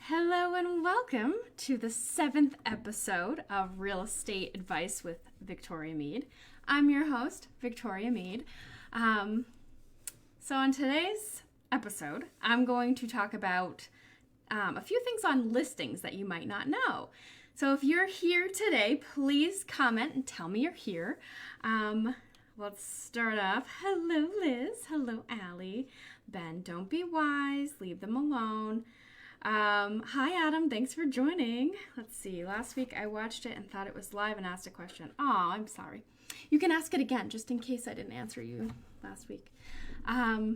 Hello and welcome to the 7th episode of Real Estate Advice with Victoria Mead. I'm your host, Victoria Mead. So on today's episode, I'm going to talk about a few things on listings that you might not know. So if you're here today, please comment and tell me you're here. Let's start off. Hello, Liz. Hello, Allie. Ben, don't be wise. Leave them alone. Hi, Adam. Thanks for joining. Let's see. Last week I watched it and thought it was live and asked a question. Oh, I'm sorry. You can ask it again just in case I didn't answer you last week. All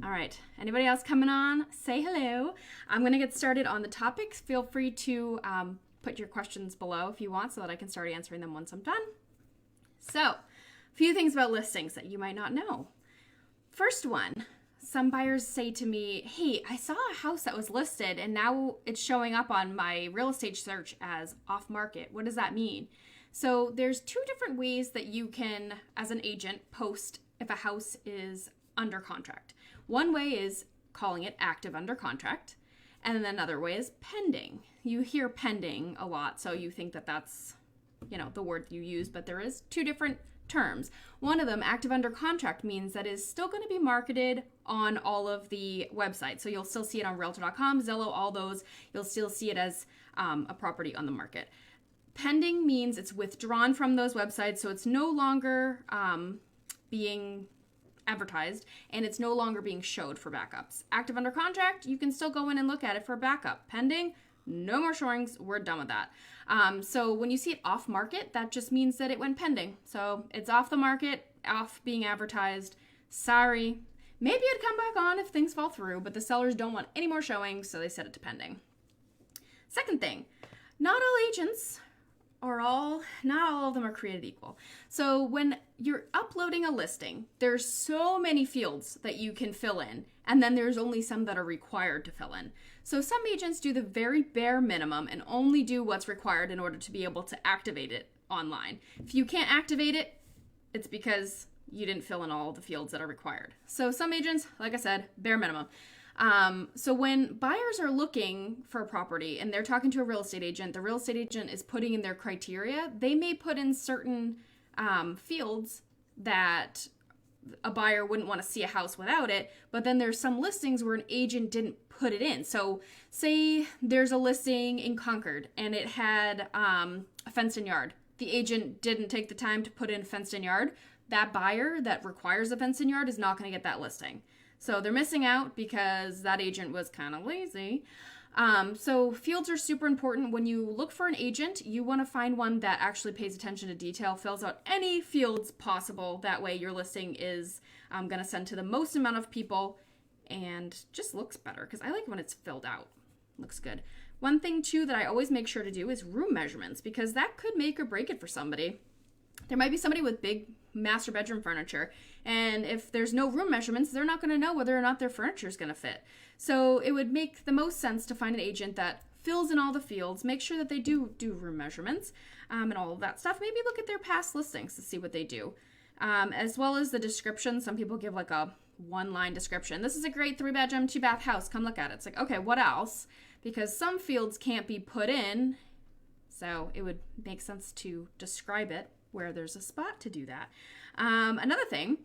right. Anybody else coming on? Say hello. I'm going to get started on the topics. Feel free to put your questions below if you want so that I can start answering them once I'm done. So, a few things about listings that you might not know. First one. Some buyers say to me, hey, I saw a house that was listed and now it's showing up on my real estate search as off market. What does that mean? So there's two different ways that you can, as an agent, post if a house is under contract. One way is calling it active under contract, and then another way is pending. You hear pending a lot, so you think that that's, the word you use, but there is two different terms. One of them, active under contract, means that is still going to be marketed on all of the websites. So you'll still see it on Realtor.com, Zillow, all those. You'll still see it as a property on the market. Pending means it's withdrawn from those websites, so it's no longer being advertised and it's no longer being showed for backups. Active under contract, you can still go in and look at it for backup. Pending, no more showings. We're done with that. So when you see it off market, that just means that it went pending. So it's off the market, off being advertised. Sorry. Maybe it'd come back on if things fall through, but the sellers don't want any more showings, so they set it to pending. Second thing, not all agents not all of them are created equal. So when you're uploading a listing, there's so many fields that you can fill in, and then there's only some that are required to fill in. So some agents do the very bare minimum and only do what's required in order to be able to activate it online. If you can't activate it, it's because you didn't fill in all the fields that are required. So some agents, like I said, bare minimum. So when buyers are looking for a property and they're talking to a real estate agent, the real estate agent is putting in their criteria. They may put in certain fields that a buyer wouldn't want to see a house without it, but then there's some listings where an agent didn't put it in. So say there's a listing in Concord and it had a fenced-in yard. The agent didn't take the time to put in a fenced-in yard. That buyer that requires a fenced-in yard is not going to get that listing. So they're missing out because that agent was kind of lazy. So fields are super important. When you look for an agent, you want to find one that actually pays attention to detail, fills out any fields possible. That way your listing is going to send to the most amount of people and just looks better because I like when it's filled out. Looks good. One thing too that I always make sure to do is room measurements because that could make or break it for somebody. There might be somebody with big master bedroom furniture, and if there's no room measurements, they're not going to know whether or not their furniture is going to fit. So it would make the most sense to find an agent that fills in all the fields, make sure that they do room measurements and all of that stuff. Maybe look at their past listings to see what they do, as well as the description. Some people give like a one-line description. This is a great 3-bedroom, 2-bath house. Come look at it. It's like, okay, what else? Because some fields can't be put in, so it would make sense to describe it where there's a spot to do that. Another thing,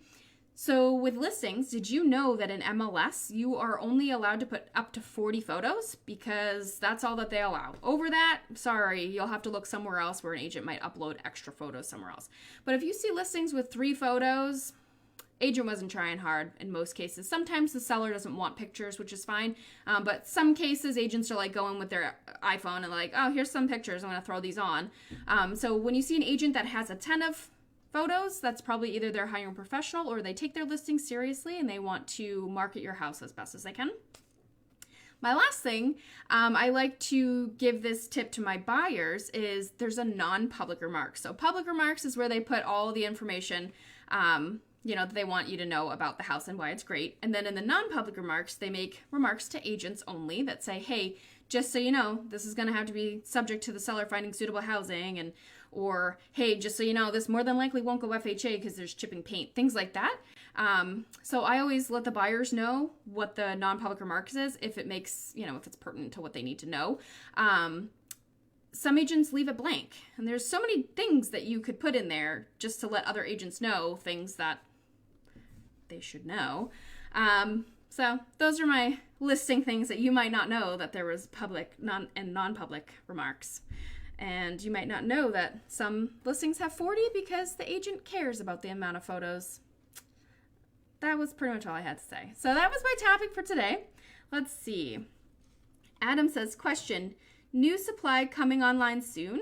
so with listings, did you know that in MLS, you are only allowed to put up to 40 photos because that's all that they allow. Over that, sorry, you'll have to look somewhere else where an agent might upload extra photos somewhere else. But if you see listings with 3 photos, agent wasn't trying hard in most cases. Sometimes the seller doesn't want pictures, which is fine. But some cases, agents are like going with their iPhone and like, oh, here's some pictures. I'm going to throw these on. So when you see an agent that has a ton of photos, that's probably either they're hiring a professional or they take their listing seriously and they want to market your house as best as they can. My last thing, I like to give this tip to my buyers is there's a non-public remark. So public remarks is where they put all the information that they want you to know about the house and why it's great. And then in the non-public remarks, they make remarks to agents only that say, hey, just so you know, this is going to have to be subject to the seller finding suitable housing and or hey, just so you know, this more than likely won't go FHA because there's chipping paint, things like that. So I always let the buyers know what the non-public remarks is if it makes, if it's pertinent to what they need to know. Some agents leave it blank, and there's so many things that you could put in there just to let other agents know things that they should know. So those are my listing things that you might not know, that there was public and non-public remarks. And you might not know that some listings have 40 because the agent cares about the amount of photos. That was pretty much all I had to say. So that was my topic for today. Let's see. Adam says, question, new supply coming online soon?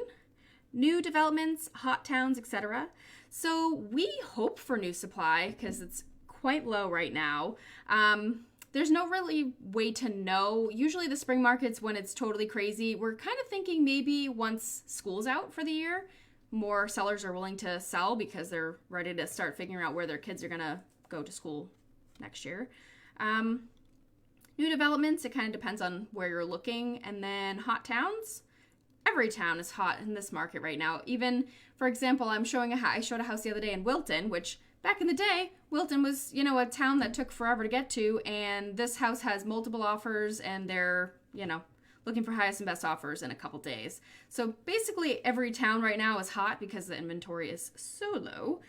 New developments, hot towns, etc. So we hope for new supply because it's quite low right now. There's no really way to know. Usually the spring markets, when it's totally crazy, we're kind of thinking maybe once school's out for the year, more sellers are willing to sell because they're ready to start figuring out where their kids are going to go to school next year. New developments, it kind of depends on where you're looking. And then hot towns, every town is hot in this market right now. Even, for example, I showed a house the other day in Wilton, which back in the day, Wilton was, a town that took forever to get to, and this house has multiple offers, and they're, looking for highest and best offers in a couple days. So basically every town right now is hot because the inventory is so low.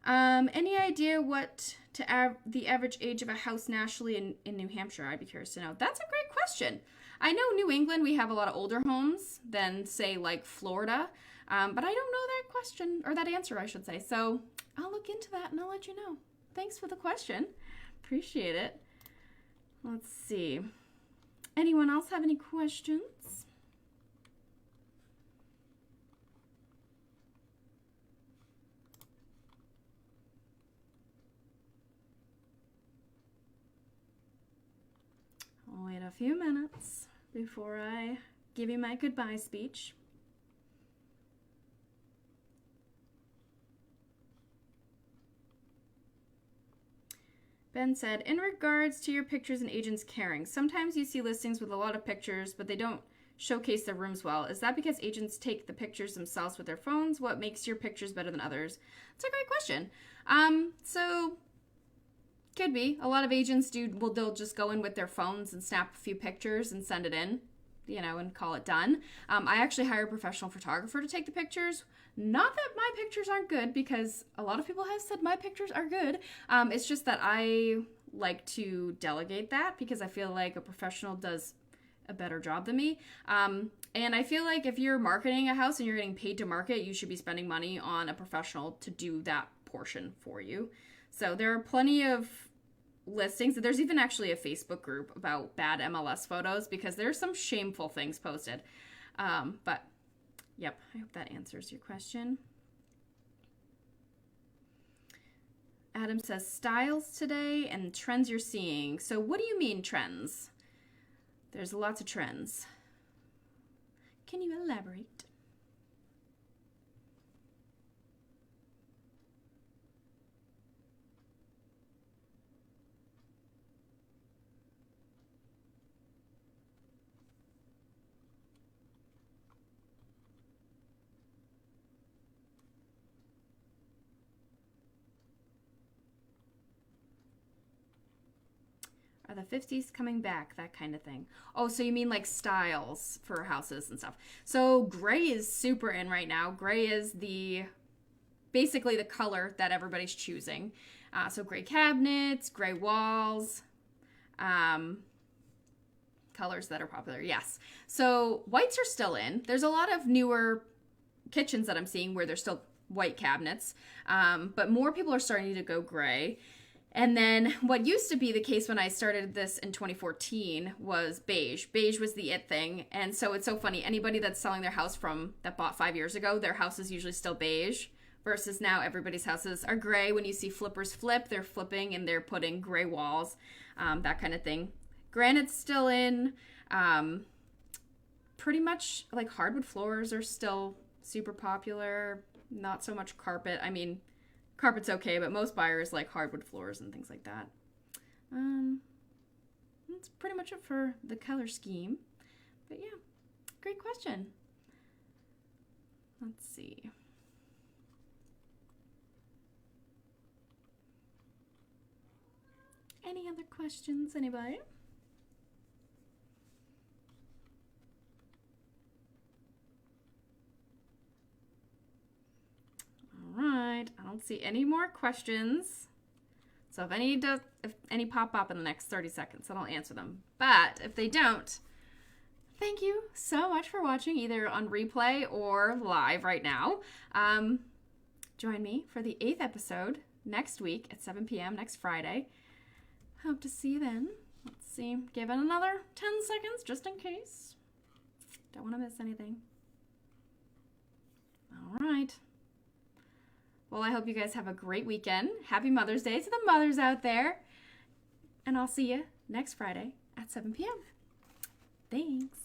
Any idea what the average age of a house nationally in New Hampshire? I'd be curious to know. That's a great question. I know New England, we have a lot of older homes than, say, like Florida, but I don't know that question, or that answer, I should say. So I'll look into that and I'll let you know. Thanks for the question. Appreciate it. Let's see. Anyone else have any questions? I'll wait a few minutes before I give you my goodbye speech. Ben said, in regards to your pictures and agents caring, sometimes you see listings with a lot of pictures, but they don't showcase their rooms well. Is that because agents take the pictures themselves with their phones? What makes your pictures better than others? It's a great question. So could be. A lot of agents they'll just go in with their phones and snap a few pictures and send it in, and call it done. I actually hire a professional photographer to take the pictures. Not that my pictures aren't good, because a lot of people have said my pictures are good. It's just that I like to delegate that because I feel like a professional does a better job than me. And I feel like if you're marketing a house and you're getting paid to market, you should be spending money on a professional to do that portion for you. So there are plenty of listings. There's even actually a Facebook group about bad MLS photos because there's some shameful things posted. But yep, I hope that answers your question. Adam says, styles today and trends you're seeing. So what do you mean trends? There's lots of trends. Can you elaborate? Are the 50s coming back? That kind of thing. Oh, so you mean like styles for houses and stuff. So gray is super in right now. Gray is basically the color that everybody's choosing. So gray cabinets, gray walls, colors that are popular. Yes. So whites are still in. There's a lot of newer kitchens that I'm seeing where there's still white cabinets, but more people are starting to go gray. And then what used to be the case when I started this in 2014 was beige. Beige was the it thing. And so it's so funny. Anybody that's selling their house that bought 5 years ago, their house is usually still beige, versus now everybody's houses are gray. When you see flippers flip, they're flipping and they're putting gray walls, that kind of thing. Granite's still in. Pretty much like hardwood floors are still super popular. Not so much carpet. I mean, carpet's okay, but most buyers like hardwood floors and things like that. That's pretty much it for the color scheme. But yeah, great question. Let's see. Any other questions, anybody? All right, I don't see any more questions. So if any pop up in the next 30 seconds, then I'll answer them. But if they don't, thank you so much for watching, either on replay or live right now. Join me for the 8th episode next week at 7 p.m. next Friday. Hope to see you then. Let's see. Give it another 10 seconds just in case. Don't want to miss anything. All right. Well, I hope you guys have a great weekend. Happy Mother's Day to the mothers out there. And I'll see you next Friday at 7 p.m. Thanks.